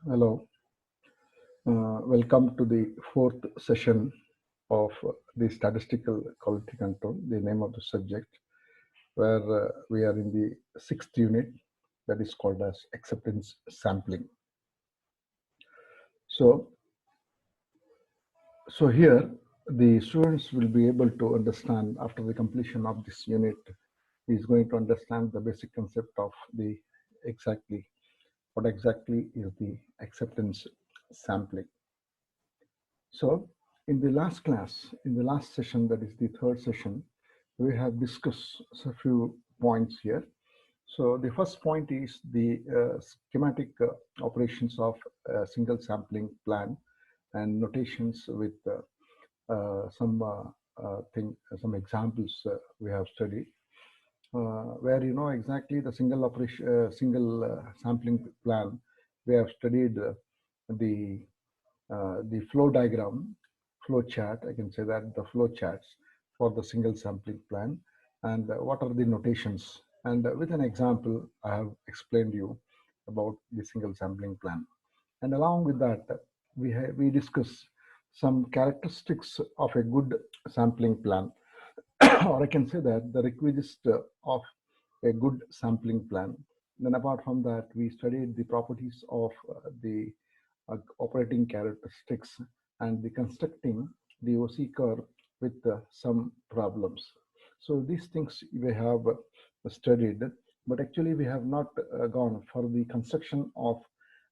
Hello, welcome to the fourth session of the statistical quality control, the name of the subject, where we are in the sixth unit that is called as acceptance sampling. So, so here the students will be able to understand after the completion of this unit is going to understand the basic concept of the exactly what exactly is the acceptance sampling. So in the last class, in the last session, that is the third session, we have discussed a few points here. So the first point is the schematic operations of a single sampling plan and notations with some examples we have studied, where you know exactly the single sampling plan. We have studied the the flow diagram, flow chart, I can say that the flow charts for the single sampling plan and what are the notations. And with an example, I have explained you about the single sampling plan. And along with that, we discuss some characteristics of a good sampling plan, or I can say that the requisite of a good sampling plan. Then apart from that, we studied the properties of the operating characteristics and the constructing the OC curve with some problems. So these things we have studied, but actually we have not gone for the construction of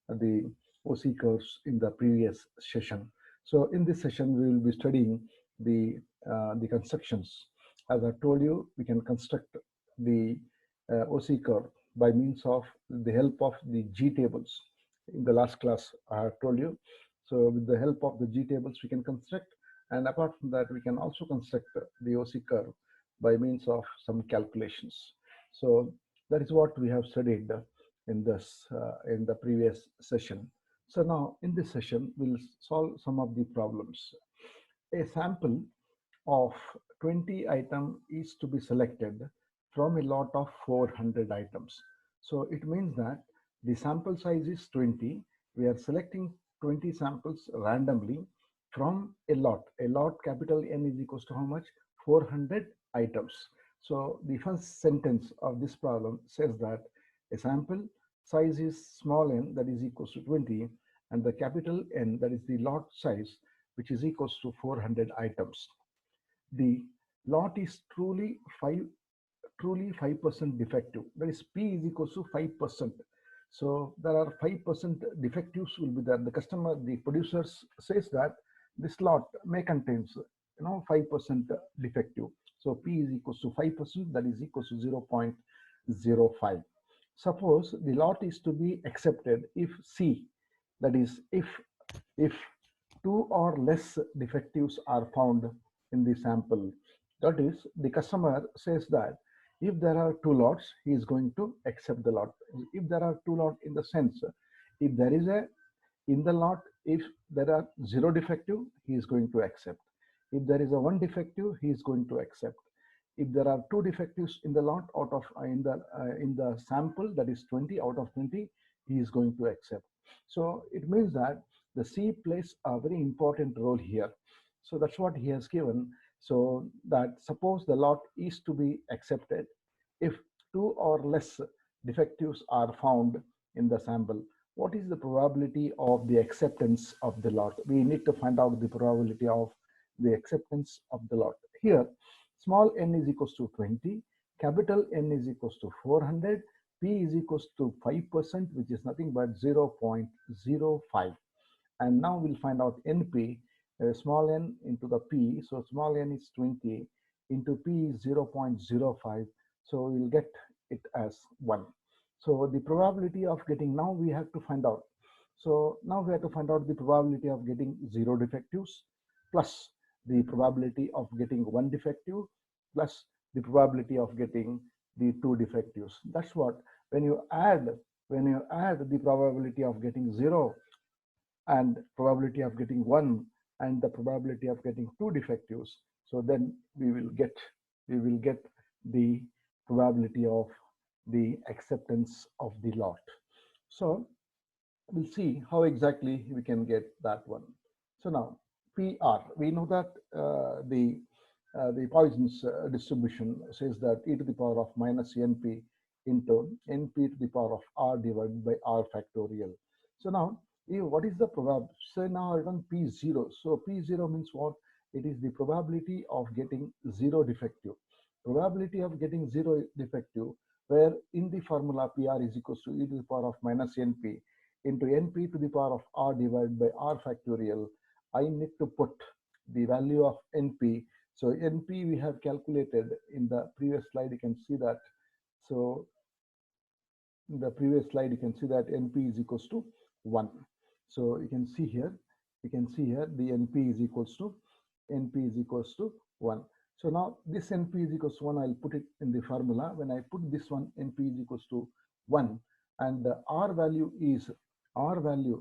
the OC curves in the previous session. So in this session, we will be studying the constructions. As I told you, we can construct the OC curve by means of the help of the G tables. In the last class, I have told you. So with the help of the G tables, we can construct. And apart from that, we can also construct the OC curve by means of some calculations. So that is what we have studied in the previous session. So now in this session, we'll solve some of the problems. A sample of 20 items is to be selected from a lot of 400 items. So it means that the sample size is 20. We are selecting 20 samples randomly from a lot. A lot, capital N, is equals to how much? 400 items. So the first sentence of this problem says that a sample size is small n, that is equals to 20, and the capital N, that is the lot size, which is equals to 400 items. The lot is truly 5% defective. That is, P is equals to 5%. So there are 5% defectives will be there. The customer, the producers says that this lot may contains 5% defective. So P is equals to 5%, that is equals to 0.05. Suppose the lot is to be accepted if C, that is if two or less defectives are found in the sample. That is, the customer says that if there are two lots, he is going to accept the lot. If there are two lots, in the sense, if there is a in the lot, if there are zero defective, he is going to accept. If there is a one defective, he is going to accept. If there are two defectives in the lot out of in the sample, that is 20 out of 20, he is going to accept. So it means that the C plays a very important role here. So that's what he has given. So that suppose the lot is to be accepted if two or less defectives are found in the sample. What is the probability of the acceptance of the lot? We need to find out the probability of the acceptance of the lot. Here, small n is equals to 20, capital N is equals to 400, P is equals to 5%, which is nothing but 0.05. And now we'll find out NP, small n into the P. So small n is 20 into P is 0.05. So we'll get it as 1. So the probability of getting, now we have to find out. So now we have to find out the probability of getting 0 defectives plus the probability of getting 1 defective plus the probability of getting the 2 defectives. That's what, when you add the probability of getting 0 and probability of getting 1 and the probability of getting 2 defectives, so then we will get the probability of the acceptance of the lot. So we'll see how exactly we can get that one. So now PR, we know that the Poisson's distribution says that e to the power of minus np into np to the power of r divided by r factorial. So now, what is the probability? So now I written P0. So P0 means what? It is the probability of getting zero defective. Probability of getting zero defective, where in the formula PR is equals to e to the power of minus np into np to the power of r divided by r factorial. I need to put the value of np. So np we have calculated in the previous slide. You can see that. So in the previous slide, you can see that np is equals to 1. So you can see here, the np is equals to 1. So now this np is equals to 1. I'll put it in the formula. When I put this one, np is equals to 1, and the r value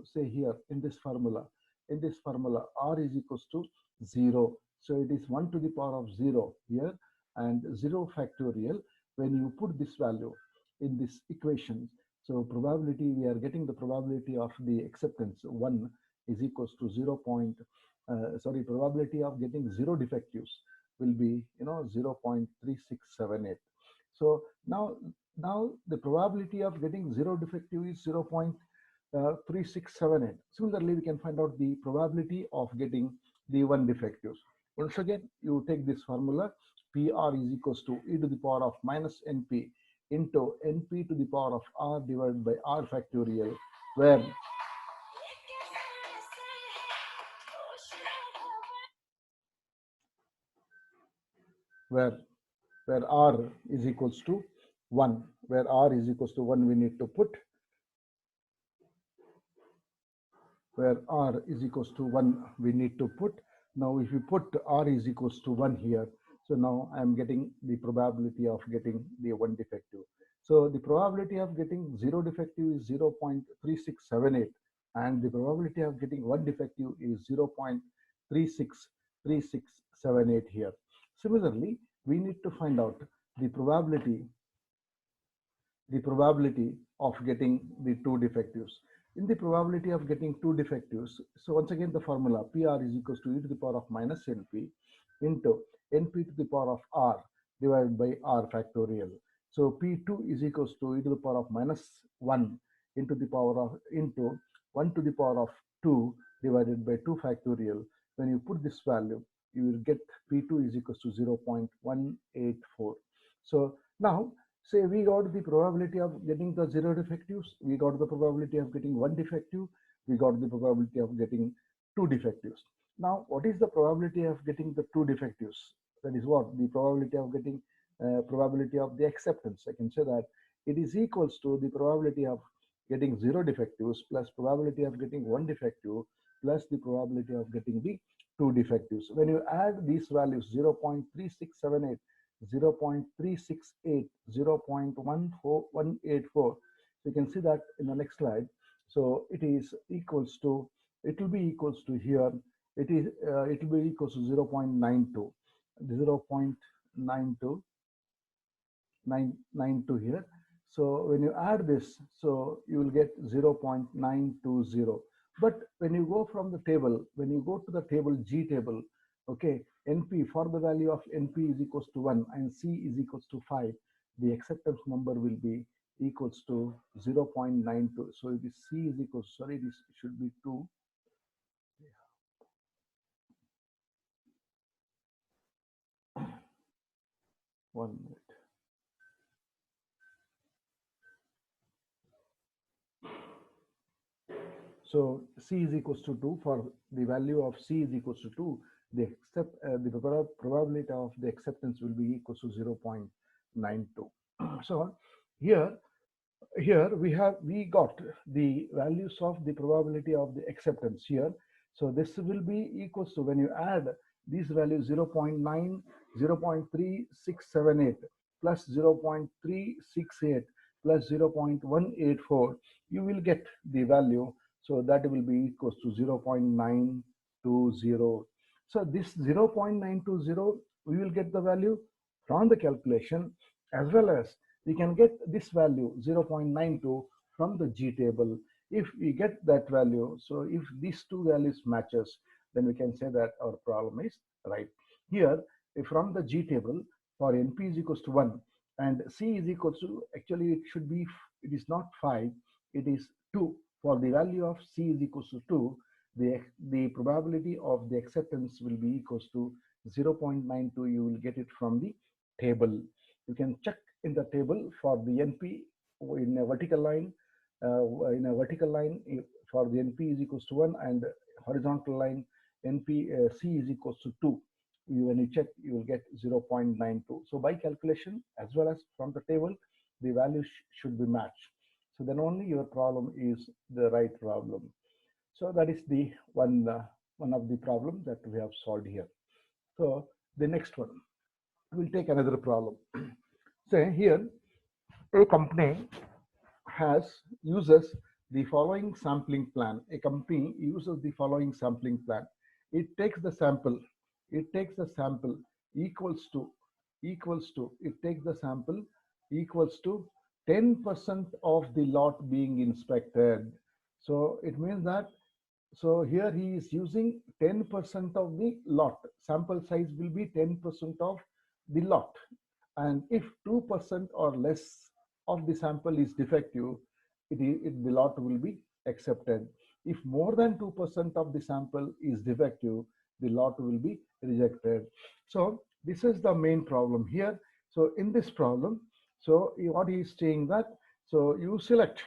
say here in this formula, r is equals to 0. So it is 1 to the power of 0 here, and 0 factorial. When you put this value in this equation, so probability, we are getting the probability of the acceptance 1 is equals to 0. Probability of getting zero defectives will be 0.3678. So now the probability of getting zero defective is 0.3678. Similarly, we can find out the probability of getting the one defectives. Once again, you take this formula, PR is equals to e to the power of minus np into np to the power of r divided by r factorial, where r is equals to 1. Where r is equals to 1, we need to put, where r is equals to 1, we need to put. Now if you put r is equals to 1 here, so now I am getting the probability of getting the one defective. So the probability of getting zero defective is 0.3678, and the probability of getting one defective is 0.363678 here. Similarly, we need to find out the probability of getting the two defectives. In the probability of getting two defectives, so once again the formula PR is equals to e to the power of minus np into np to the power of r divided by r factorial. So P2 is equals to e to the power of minus 1 into 1 to the power of 2 divided by 2 factorial. When you put this value, you will get P2 is equals to 0.184. So now, say we got the probability of getting the zero defectives, we got the probability of getting one defective, we got the probability of getting two defectives. Now, what is the probability of getting the two defectives? That is what the probability of getting probability of the acceptance. I can say that it is equals to the probability of getting zero defectives plus probability of getting one defective plus the probability of getting the two defectives. When you add these values, 0.3678, 0.368, 0.14184, you can see that in the next slide. So it is equals to, it will be equals to here, it will be equals to 0.92, 0.92 here. So when you add this, so you will get 0.920. But when you go from the table, when you go to the table G table, okay, NP, for the value of NP is equals to 1 and C is equals to 5, the acceptance number will be equals to 0.92. So it is C is equals, sorry, this should be 2. 1 minute. So C is equals to 2. For the value of C is equals to 2, the probability of the acceptance will be equals to 0.92. So here we got the values of the probability of the acceptance here. So this will be equals to, when you add these values, 0.9, 0.3678 plus 0.368 plus 0.184, you will get the value. So that will be equals to 0.920. So this 0.920, we will get the value from the calculation, as well as we can get this value 0.92 from the G table. If we get that value, so if these two values matches, then we can say that our problem is right. Here, from the G table, for NP is equals to 1 and C is equals to, actually it should be, it is not 5, it is 2. For the value of C is equals to 2, the probability of the acceptance will be equals to 0.92. You will get it from the table. You can check in the table for the NP in a vertical line. For the NP is equals to 1 and horizontal line NP C is equals to 2. When you check, you will get 0.92. So by calculation as well as from the table, the value should be matched. So then only your problem is the right problem. So that is the one of the problems that we have solved here. So the next one, we'll take another problem. Say here, a company uses the following sampling plan. A company uses the following sampling plan. It takes the sample equals to it takes the sample equals to 10% of the lot being inspected. So it means that, so here he is using 10% of the lot. Sample size will be 10% of the lot. And if 2% or less of the sample is defective, the lot will be accepted. If more than 2% of the sample is defective, the lot will be rejected. So this is the main problem here. So in this problem, so what he is saying that, so you select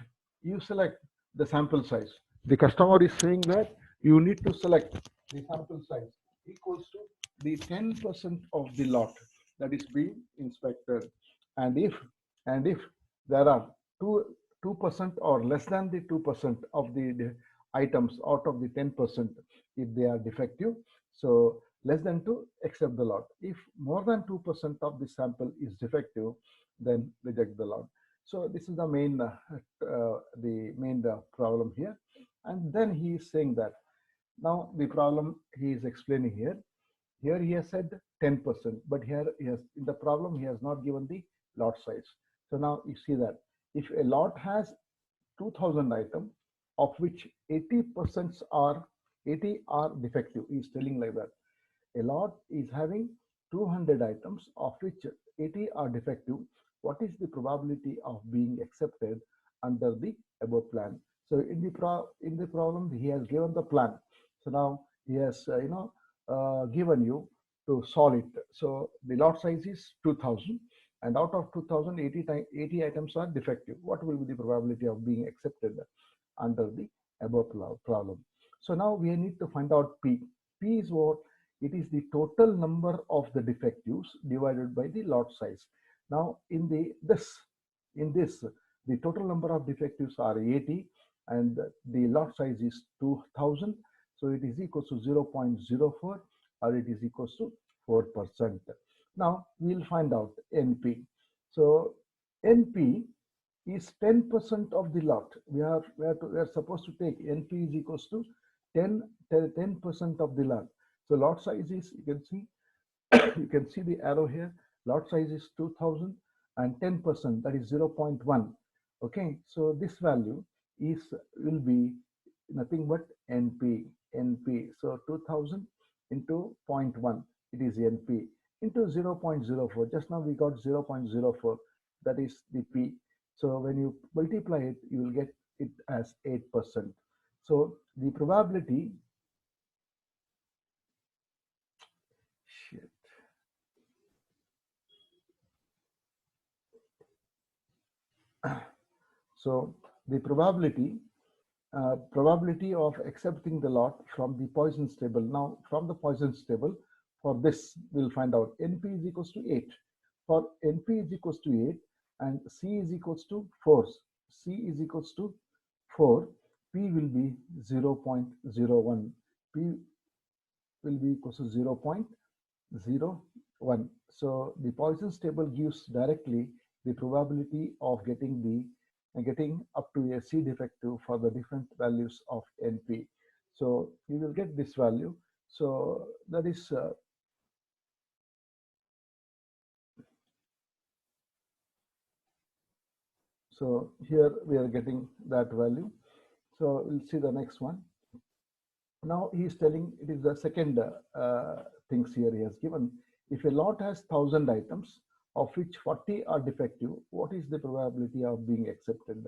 the sample size. The customer is saying that you need to select the sample size equals to the 10% of the lot that is being inspected. And if there are 2% or less than the 2% of the items out of the 10%, if they are defective, so less than 2, accept the lot. If more than 2% of the sample is defective, then reject the lot. So this is the main problem here. And then he is saying that now the problem he is explaining here. Here he has said 10%, but here in the problem he has not given the lot size. So now you see that if a lot has 2000 items, of which 80% are defective, he is telling like that. A lot is having 200 items, of which 80 are defective. What is the probability of being accepted under the above plan? So in the problem, he has given the plan. So now he has given you to solve it. So the lot size is 2000, and out of 2000, 80 items are defective. What will be the probability of being accepted under the above problem? So now we need to find out P. P is what? It is the total number of the defectives divided by the lot size. Now in this, the total number of defectives are 80 and the lot size is 2000. So it is equal to 0.04 or it is equal to 4%. Now we'll find out NP. So NP is 10% of the lot. We are supposed to take NP is equals to 10% of the lot. So lot size is, you can see the arrow here. Lot size is 2000 and 10%, that is 0.1. Okay, so this value will be nothing but NP. So 2000 into 0.1, it is NP, into 0.04. Just now we got 0.04, that is the P. So when you multiply it, you will get it as 8%. So the probability, so the probability of accepting the lot from the Poisson's table. Now from the Poisson's table, for this we'll find out NP is equals to 8. For NP is equals to 8 and C is equals to 4. C is equals to 4. P will be 0.01. P will be equals to 0.01. So the Poisson's table gives directly the probability of getting up to a C defective for the different values of NP. So you will get this value. So that is so here we are getting that value. So we'll see the next one. Now he is telling, it is the second things here he has given. If a lot has 1,000 items, of which 40 are defective, what is the probability of being accepted?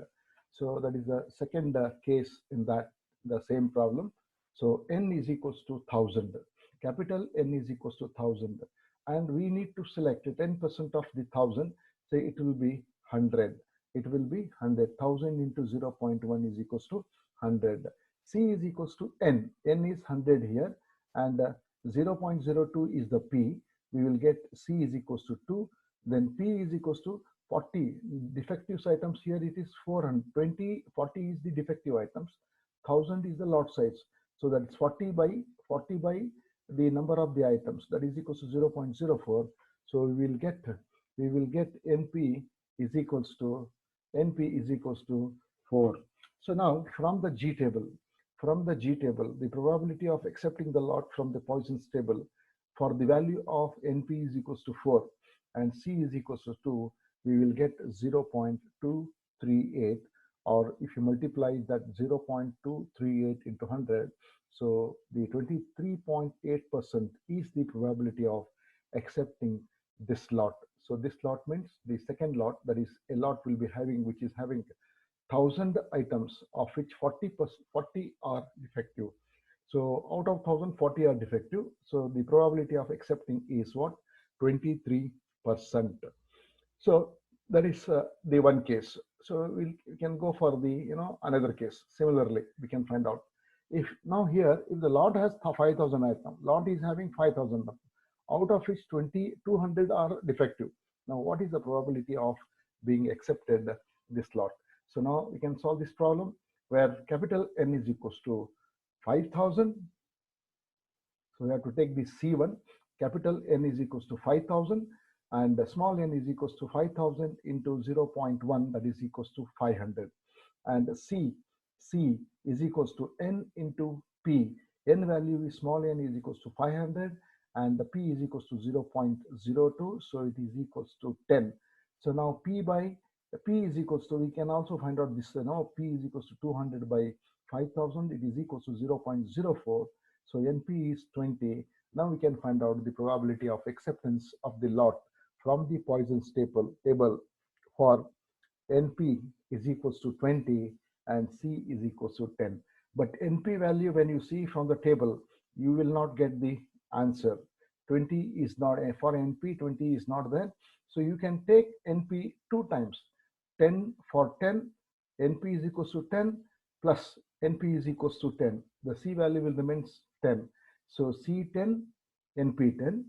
So that is the second case in that, the same problem. So n is equals to 1,000. Capital N is equals to 1,000. And we need to select 10% of the 1,000. Say it will be 100. It will be 100. 1,000 into 0.1 is equals to 100. C is equals to n. N is 100 here, and 0.02 is the P. We will get C is equals to 2. Then P is equals to 40. Defective items here it is 420. 40 is the defective items. 1,000 is the lot size. So that's 40 by the number of the items. That is equals to 0.04. So we will get NP is equals to 4. So now from the G table, the probability of accepting the lot from the Poisson's table for the value of NP is equals to 4 and C is equals to 2, we will get 0.238, or if you multiply that 0.238 into 100, so the 23.8% is the probability of accepting this lot. So this lot means the second lot, that is a lot will be having, which is having 1,000 items, of which 40 are defective. So out of 1,000, 40 are defective. So the probability of accepting is what? 23%. So that is the one case. So we can go for the another case. Similarly, we can find out if now here, if the lot has 5,000 items, lot is having 5,000, out of which 200 are defective. Now what is the probability of being accepted this lot? So now we can solve this problem where capital N is equals to 5,000. So we have to take the C1. Capital N is equals to 5,000 and small n is equals to 5,000 into 0.1, that is equals to 500. And C is equals to N into P. N value is small n is equals to 500 and the P is equals to 0.02. So it is equals to 10. So now P is equals to, we can also find out this, P is equals to 200 by 5,000, it is equals to 0.04. So NP is 20. Now we can find out the probability of acceptance of the lot from the Poisson's table for NP is equals to 20 and C is equals to 10. But NP value, when you see from the table, you will not get the answer. 20 is not, for NP, 20 is not there. So you can take NP 2 times. 10 for 10, NP is equals to 10 plus NP is equals to 10. The C value will remain 10. So C10, NP10,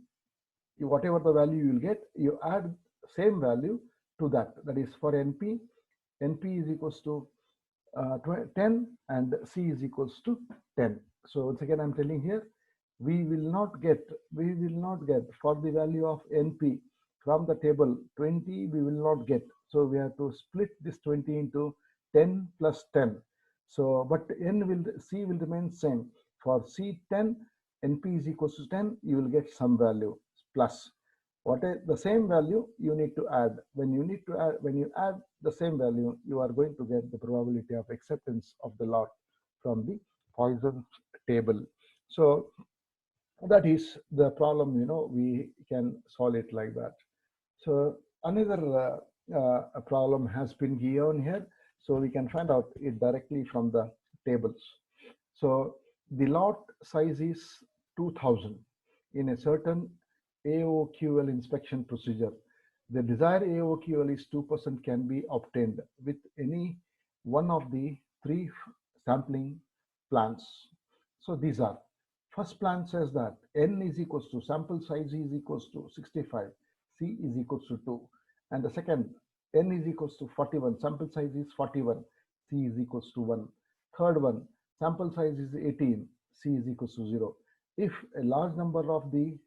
whatever the value you will get, you add same value to that. That is for NP is equals to 10 and C is equals to 10. So once again, I'm telling here, we will not get for the value of NP from the table 20, we will not get. So we have to split this 20 into 10 plus 10. So, but C will remain same. For C10, NP is equals to 10, you will get some value plus. What is the same value you need to add? When you add the same value, you are going to get the probability of acceptance of the lot from the Poisson's table. So that is the problem, we can solve it like that. So another problem has been given here. So we can find out it directly from the tables. So the lot size is 2,000 in a certain AOQL inspection procedure. The desired AOQL is 2% can be obtained with any one of the 3 sampling plans. So these are, first plan says that N is equals to sample size is equals to 65, C is equals to 2. And the second, N is equals to 41, sample size is 41, C is equals to 1. Third one, sample size is 18, C is equals to 0. If a large number of the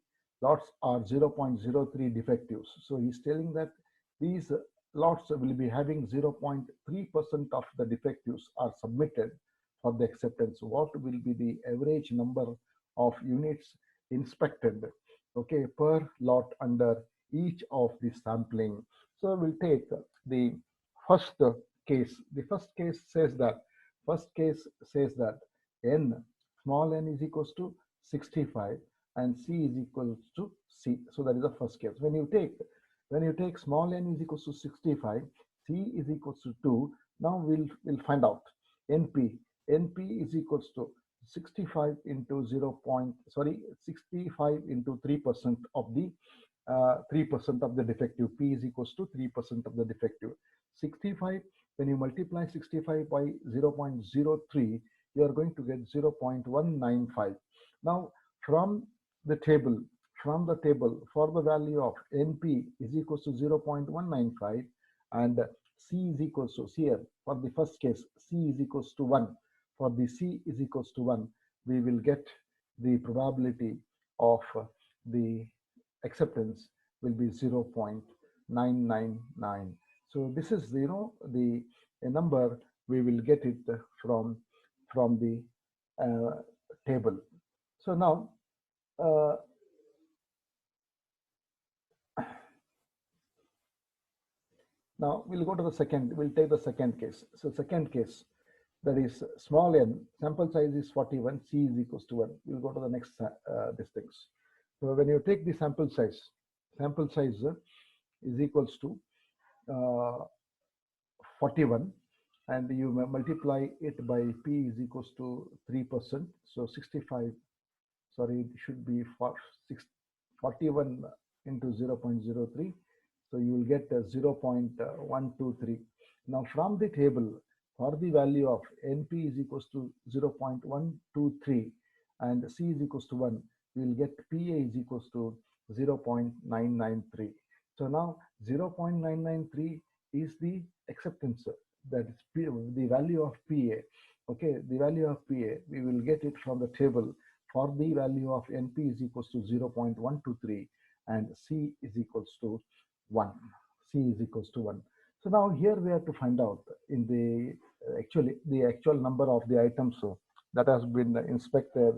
lots are 0.03 defectives, so he's telling that these lots will be having 0.3% of the defectives are submitted for the acceptance. What will be the average number of units inspected, okay, per lot under each of the sampling? So we'll take the first case. The first case says that First case says that n, small n is equals to 65 and c is equals to c. So that is the first case. When you take small n is equals to 65, c is equals to 2. Now we'll find out np. np is equals to 65 into 65 into 3% of the 3% of the defective. P is equals to 3% of the defective. 65, when you multiply 65 by 0.03, you are going to get 0.195. Now, from the table, for the value of NP is equals to 0.195 and C is equals to, here for the first case, C is equals to 1. For the C is equals to 1, we will get the probability of the acceptance will be 0.999. So this is, the a number we will get it from the table. So now we'll go to the second. We'll take the second case. So second case, that is small n, sample size is 41, C is equals to 1. We'll go to the next these things. So when you take the sample size is equals to 41, and you multiply it by P is equals to 3%. So 65, sorry, it should be 41 into 0.03. So you will get 0.123. Now from the table, for the value of NP is equals to 0.123 and C is equals to 1, we will get PA is equals to 0.993. So now 0.993 is the acceptance, that is the value of PA. Okay, the value of PA, we will get it from the table for the value of NP is equals to 0.123 and C is equals to 1. C is equals to 1. So now here we have to find out in the actual number of the items that has been inspected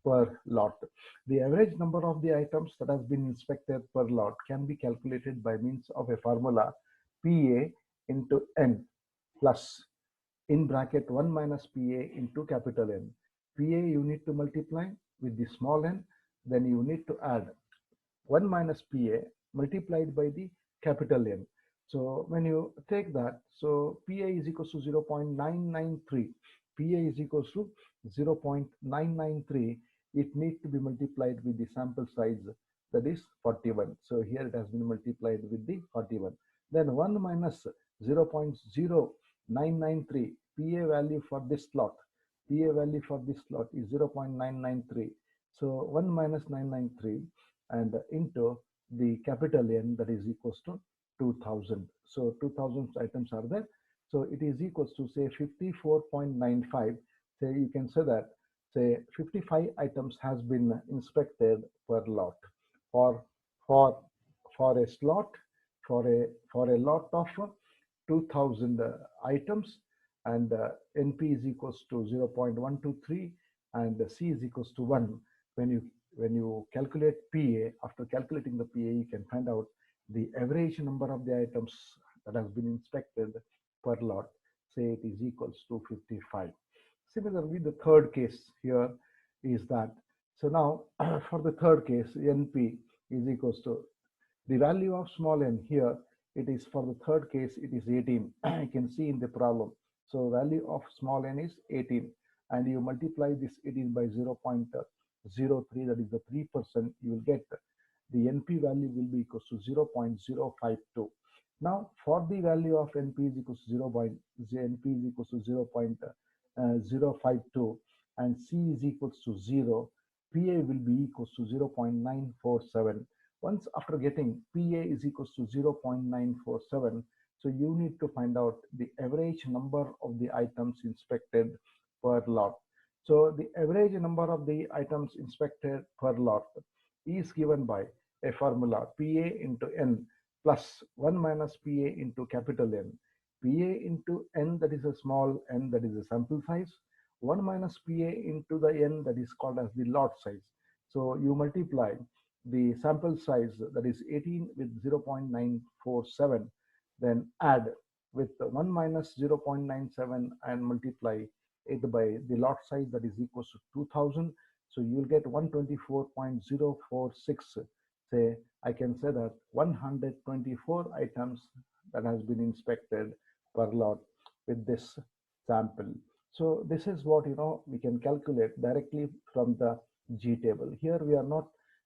per lot. The average number of the items that has been inspected per lot can be calculated by means of a formula PA into N plus in bracket 1 minus PA into capital N. PA you need to multiply with the small n, then you need to add 1 minus PA multiplied by the capital N. So when you take that, so PA is equals to 0.993. PA is equals to 0.993. It needs to be multiplied with the sample size, that is 41. So here it has been multiplied with the 41. Then 1 minus 0.0993. PA value for this slot. PA value for this slot is 0.993. So 1 minus 993 and into the capital N, that is equals to 2000. So 2000 items are there. So it is equals to say 54.95. Say you can say that, say 55 items has been inspected per lot for a slot for a lot of 2000 items, and NP is equals to 0.123 and C is equals to 1. When you calculate PA, after calculating the PA, you can find out the average number of the items that has been inspected per lot. Say it is equals to 55. Similarly, the third case here is that, so now for the third case, NP is equals to the value of small n. Here it is for the third case, it is 18. You can see in the problem. So value of small n is 18, and you multiply this 18 by 0.03, that is the 3%, you will get the NP value will be equals to 0.052. Now for the value of NP is equals to 0.052 and C is equals to 0, PA will be equals to 0.947. Once after getting PA is equals to 0.947, so you need to find out the average number of the items inspected per lot. So the average number of the items inspected per lot is given by a formula PA into N plus 1 minus PA into capital N. PA into N, that is a small n, that is a sample size. 1 minus PA into the N, that is called as the lot size. So you multiply the sample size, that is 18, with 0.947, then add with 1 minus 0.97 and multiply it by the lot size, that is equals to 2000. So you will get 124.046. Say, I can say that 124 items that has been inspected per lot with this sample. So this is what we can calculate directly from the G table. Here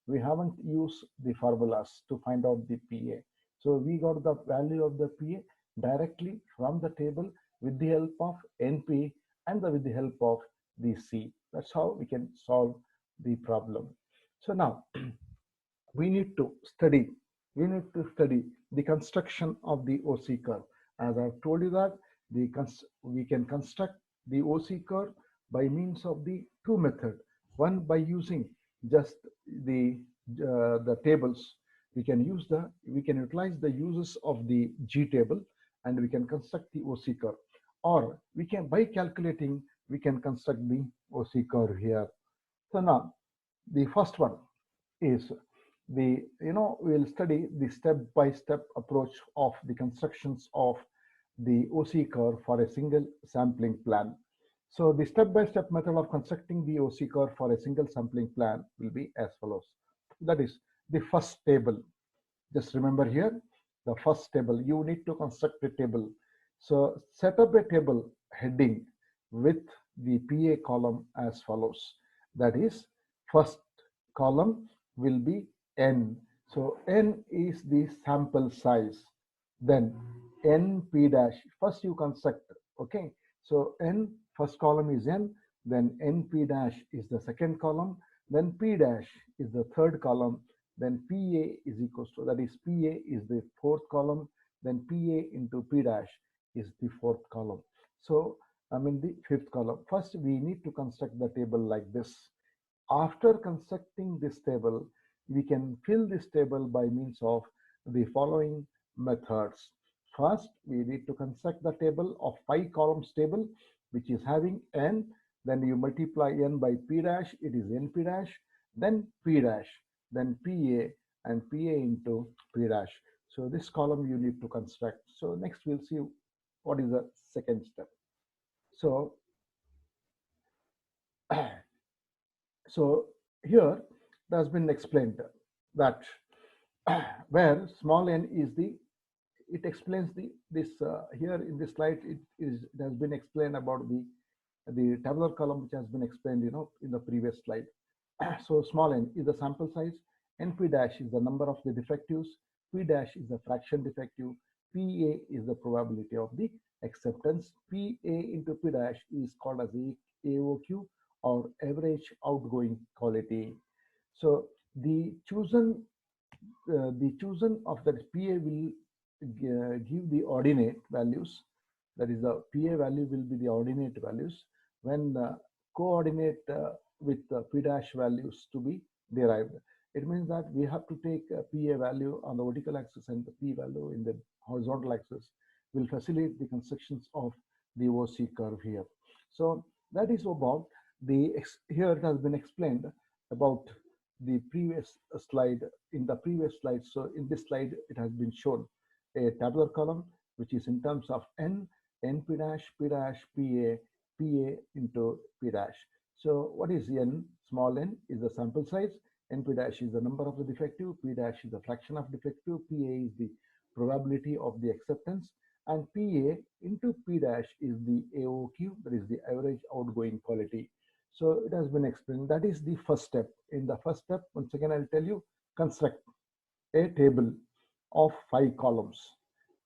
we haven't used the formulas to find out the PA. So we got the value of the PA directly from the table with the help of NP and with the help of the C. That's how we can solve the problem. So now we need to study the construction of the OC curve. As I've told you that we can construct the OC curve by means of the two methods. One, by using just the tables. We can utilize the uses of the G table and we can construct the OC curve, or we can, by calculating, we can construct the OC curve here. So now the first one is we'll study the step-by-step approach of the constructions of the OC curve for a single sampling plan. So the step-by-step method of constructing the OC curve for a single sampling plan will be as follows. That is the first table. Just remember here, the first table, you need to construct a table. So set up a table heading with the PA column as follows. That is, first column will be N. So N is the sample size. Then NP dash, first you construct, okay? So N, first column is N, then NP dash is the second column, then P dash is the third column, then PA is equals to, that is PA is the fourth column, then PA into P dash is the fourth column. So the fifth column. First, we need to construct the table like this. After constructing this table, we can fill this table by means of the following methods. First, we need to construct the table of 5 columns table, which is having N. Then you multiply N by P dash, it is NP dash, then P dash, then PA, and PA into P dash. So this column you need to construct. So next we'll see what is the second step. So, so here it has been explained that where small n is the, it explains this here in this slide, it has been explained about the tabular column, which has been explained in the previous slide. So small n is the sample size, NP dash is the number of the defectives, P dash is the fraction defective, PA is the probability of the acceptance, PA into P dash is called as the AOQ, or average outgoing quality. So the chosen of that PA will give the ordinate values. That is, the PA value will be the ordinate values when coordinate with P dash values to be derived. It means that we have to take a PA value on the vertical axis and the P value in the horizontal axis will facilitate the constructions of the OC curve here. So that is about here it has been explained about the previous slide, in the previous slide. So in this slide, it has been shown a tabular column, which is in terms of N, NP dash, P dash, PA, PA into P dash. So what is N? Small n is the sample size, NP dash is the number of the defective, P dash is the fraction of defective, PA is the probability of the acceptance, and PA into P dash is the AOQ, that is the average outgoing quality. So it has been explained. That is the first step. In the first step, once again, I'll tell you, construct a table of 5 columns,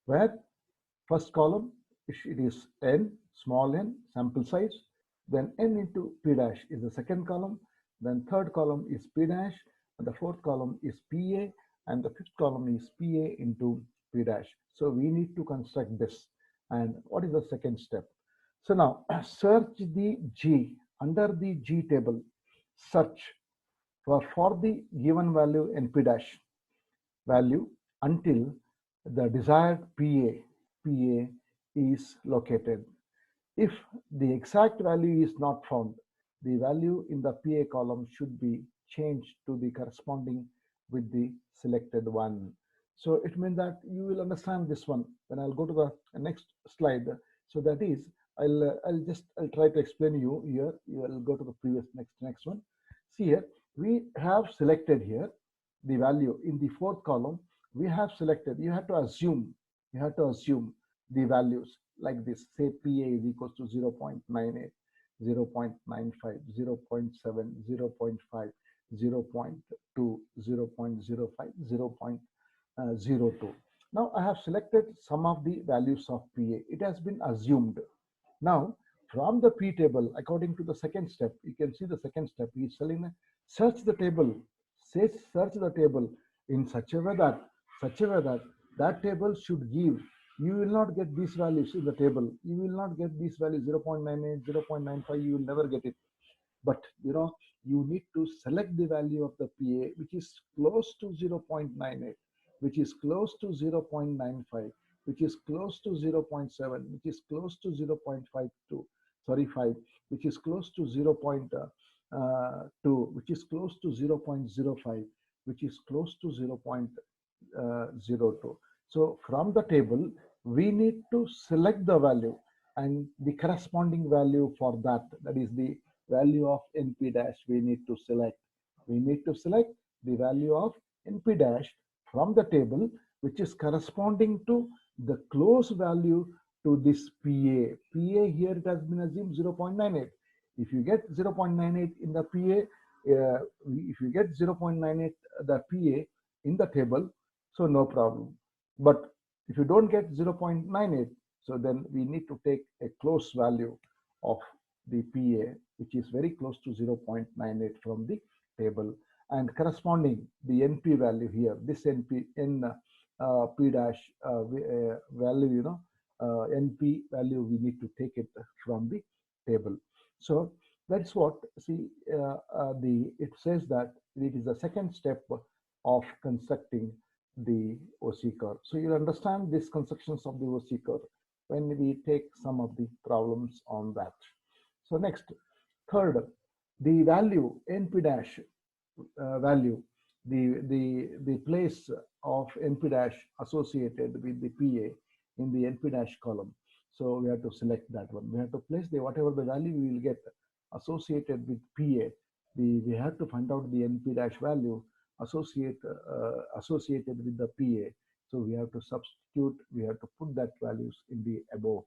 where first column, it is N, small n, sample size, then N into P dash is the second column, then third column is P dash, and the fourth column is PA, and the fifth column is PA into P dash. So we need to construct this. And what is the second step? So now search the G, under the G table, search for the given value NP dash value until the desired PA is located. If the exact value is not found, the value in the PA column should be changed to the corresponding with the selected one. So it means that you will understand this one when I'll go to the next slide. So that is, I'll try to explain you here. You will go to the previous next one. See here, we have selected here the value in the fourth column. We have selected. You have to assume the values like this. Say PA is equals to 0.98, 0.95, 0.7, 0.5, 0.2, 0.05, 0.02. Now I have selected some of the values of PA. It has been assumed. Now from the P table, according to the second step, you can see the second step. He is telling search the table, search the table in such a way that that table should give. You will not get these values in the table. You will not get these values 0.98, 0.95. You will never get it. But you need to select the value of the PA which is close to 0.98, which is close to 0.95, which is close to 0.7, which is close to 0.52, sorry 5, which is close to 0.2, which is close to 0.05, which is close to 0.02. So from the table we need to select the value, and the corresponding value for that is the value of np dash. We need to select the value of np dash from the table, which is corresponding to the close value to this PA here. It has been assumed 0.98. If you get 0.98 in the PA, if you get 0.98 the PA in the table, so no problem. But if you don't get 0.98, so then we need to take a close value of the PA, which is very close to 0.98 from the table, and corresponding the NP value here, this NP P dash value, NP value, we need to take it from the table. So that's what, see, it says that it is the second step of constructing the OC curve. So you'll understand these constructions of the OC curve when we take some of the problems on that. So next, third, the value NP dash value, the place of NP dash associated with the PA in the NP dash column. So we have to select that one. We have to place the whatever the value we will get associated with PA. We have to find out the NP dash value associated with the PA. So we have to substitute. We have to put that values in the above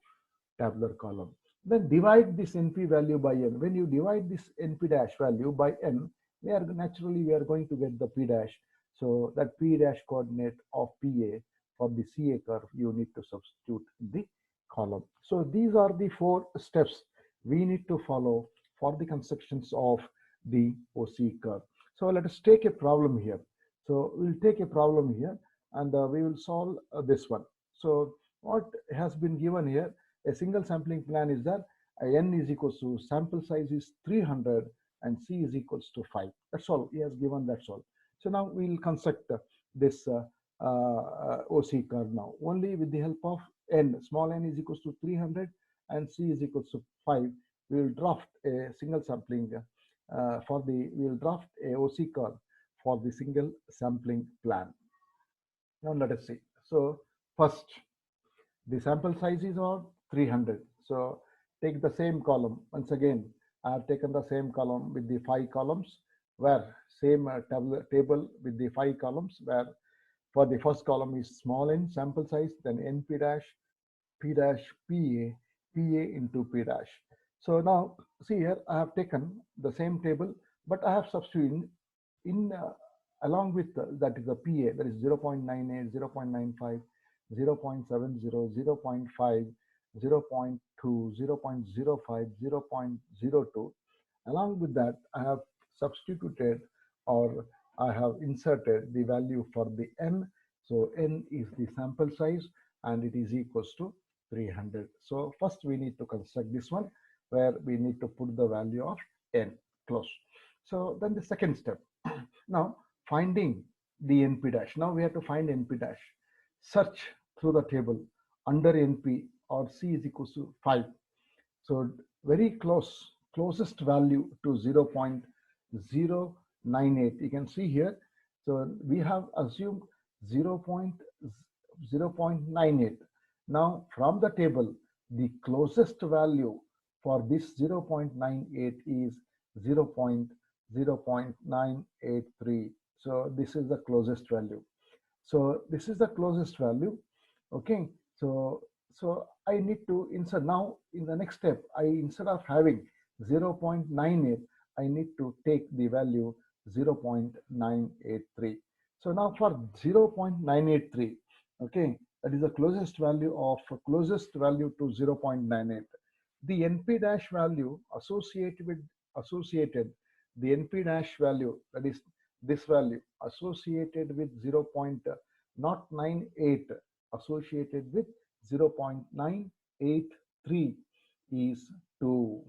tabular column. Then divide this NP value by n. When you divide this NP dash value by n, we are going to get the P dash. So that P dash coordinate of PA for the CA curve, you need to substitute in the column. So these are the 4 steps we need to follow for the constructions of the OC curve. So let us take a problem here. So we'll take a problem here, and we will solve this one. So what has been given here, a single sampling plan is that n is equals to sample size is 300 and c is equals to 5. That's all he has given. That's all. So now we will construct this OC curve now only with the help of n. Small n is equals to 300 and c is equals to 5. We will draft a single sampling we will draft a OC curve for the single sampling plan. Now let us see. So first, the sample size is on 300. So take the same column. Once again, I have taken the same column with the 5 columns, where same table with the 5 columns, where for the first column is small n sample size, then np dash, p dash, pa, pa into p dash. So now see here, I have taken the same table, but I have substituted in along with that is the PA, that is 0.98, 0.95, 0.70, 0.5, 0.2, 0.05, 0.02. Along with that, I have substituted, or I have inserted the value for the n. So n is the sample size and it is equals to 300. So first we need to construct this one, where we need to put the value of n close. So then the second step, now finding the np dash. Now we have to find np dash. Search through the table under np, or c is equals to 5. So very closest value to 0.098. You can see here. So we have assumed 0.98. Now from the table, the closest value for this 0.98 is 0.983. So this is the closest value. So this is the closest value. Okay. So I need to insert now in the next step. I instead of having 0.98, I need to take the value 0.983. So now for 0.983, okay, that is the closest value to 0.98. The NP dash value associated the NP dash value, that is this value associated with 0.098 associated with 0.983 is 2.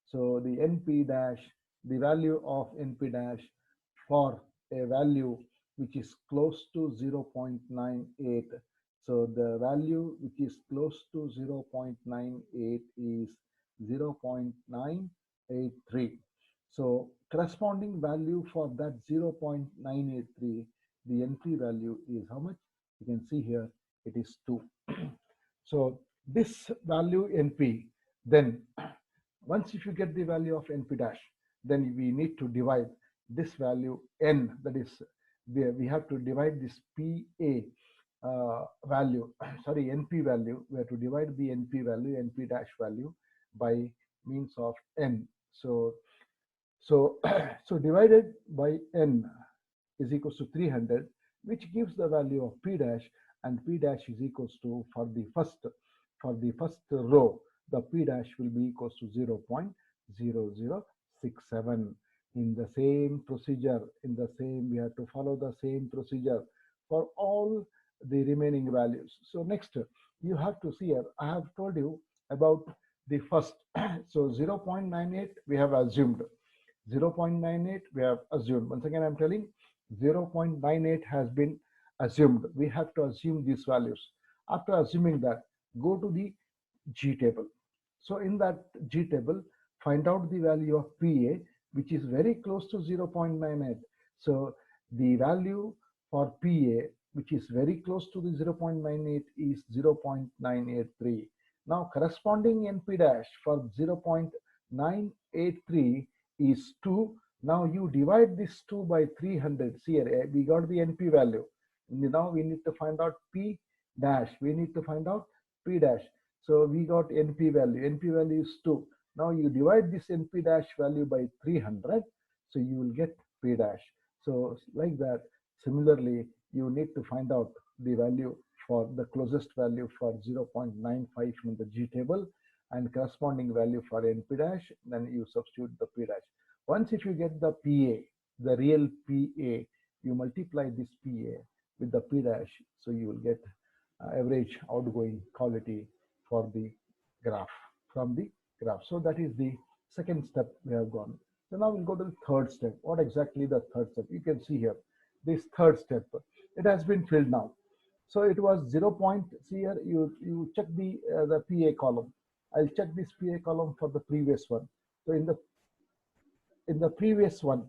So the NP dash, the value of NP dash for a value which is close to 0.98. So the value which is close to 0.98 is 0.983. So corresponding value for that 0.983, the NP value is how much? You can see here it is 2. So this value NP, then once if you get the value of NP dash, then we need to divide this value N, that is we have to divide this PA value, sorry, NP value, we have to divide the NP value, NP dash value by means of N. So so divided by N is equals to 300, which gives the value of P dash, and P dash is equals to, for the first row, the P dash will be equals to 0.0067. In the same procedure, we have to follow the same procedure for all the remaining values. So next, you have to see here, I have told you about the first. So 0.98 we have assumed. 0.98 we have assumed. Once again, I'm telling 0.98 has been assumed. We have to assume these values. After assuming that, go to the G table. So in that G table, find out the value of PA, which is very close to 0.98. So the value for PA, which is very close to the 0.98, is 0.983. Now corresponding NP dash for 0.983 is 2. Now you divide this 2 by 300. See here, we got the NP value. Now we need to find out P dash. We need to find out P dash. So we got NP value. NP value is 2. Now you divide this NP dash value by 300. So you will get P dash. So like that, similarly, you need to find out the value for the closest value for 0.95 from the G table, and corresponding value for NP dash, then you substitute the P dash. Once if you get the PA, the real PA, you multiply this PA with the P dash, so you will get average outgoing quality for the graph, from the graph. So that is the second step we have gone. So now we'll go to the third step. What exactly the third step? You can see here, this third step, it has been filled now. So it was 0. See here, you check the PA column. I'll check this PA column for the previous one. So in the previous one,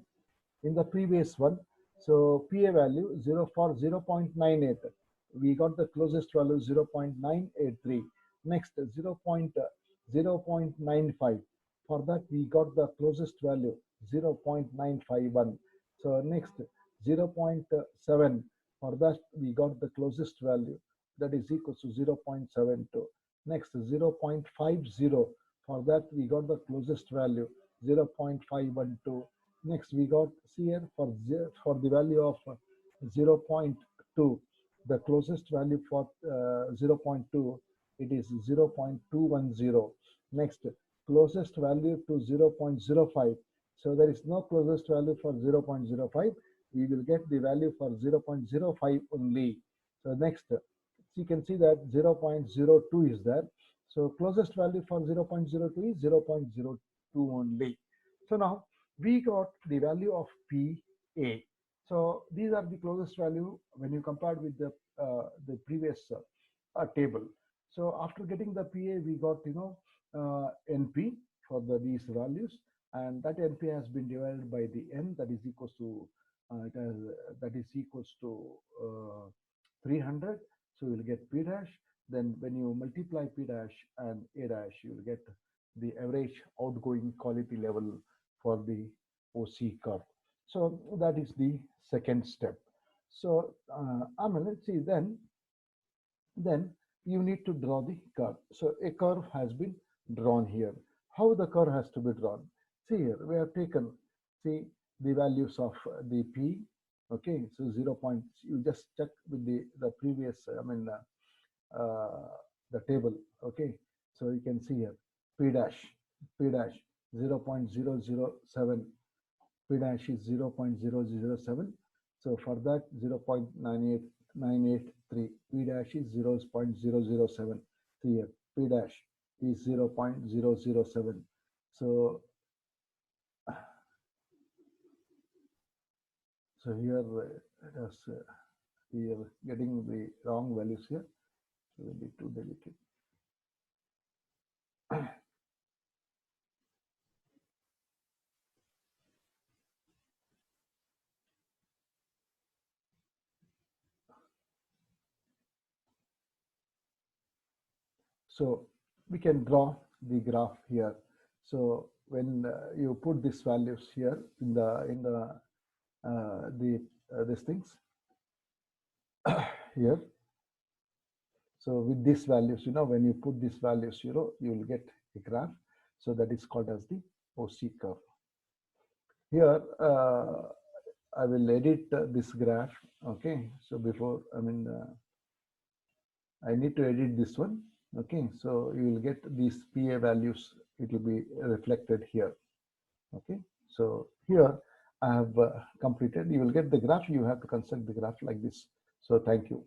so PA value 0 for 0.98. We got the closest value 0.983. Next 0.95. For that we got the closest value 0.951. So next 0.7. For that we got the closest value, that is equal to 0.72. Next 0.50. For that we got the closest value 0.512. Next we got here for the value of 0.2, the closest value for 0.2, it is 0.210. Next closest value to 0.05. So there is no closest value for 0.05. We will get the value for 0.05 only. So next, you can see that 0.02 is there. So closest value for 0.02 is 0.02 only. So now we got the value of PA. So these are the closest value when you compared with the previous table. So after getting the PA, we got NP for these values, and that NP has been divided by the N, that is equals to 300. So you'll get P dash. Then when you multiply P dash and A dash, you'll get the average outgoing quality level for the OC curve. So that is the second step. So let's see, then you need to draw the curve. So a curve has been drawn here. How the curve has to be drawn? See here, we have taken, see, the values of the P. Okay, so 0 point, you just check with the previous, the table. Okay, so you can see here, P dash 0 0.007, P dash is 0 0.007. So for that 0.98983, P dash is 0 0.007. So here P dash is 0 0.007. So here let us we are getting the wrong values here. So we need to delete it. So we can draw the graph here. So when you put these values here in these things here. So with these values, when you put these values, you will get a graph. So that is called as the OC curve. Here, I will edit this graph. Okay. So before, I need to edit this one. Okay. So you will get these PA values. It will be reflected here. Okay. So here I have completed. You will get the graph. You have to construct the graph like this. So thank you.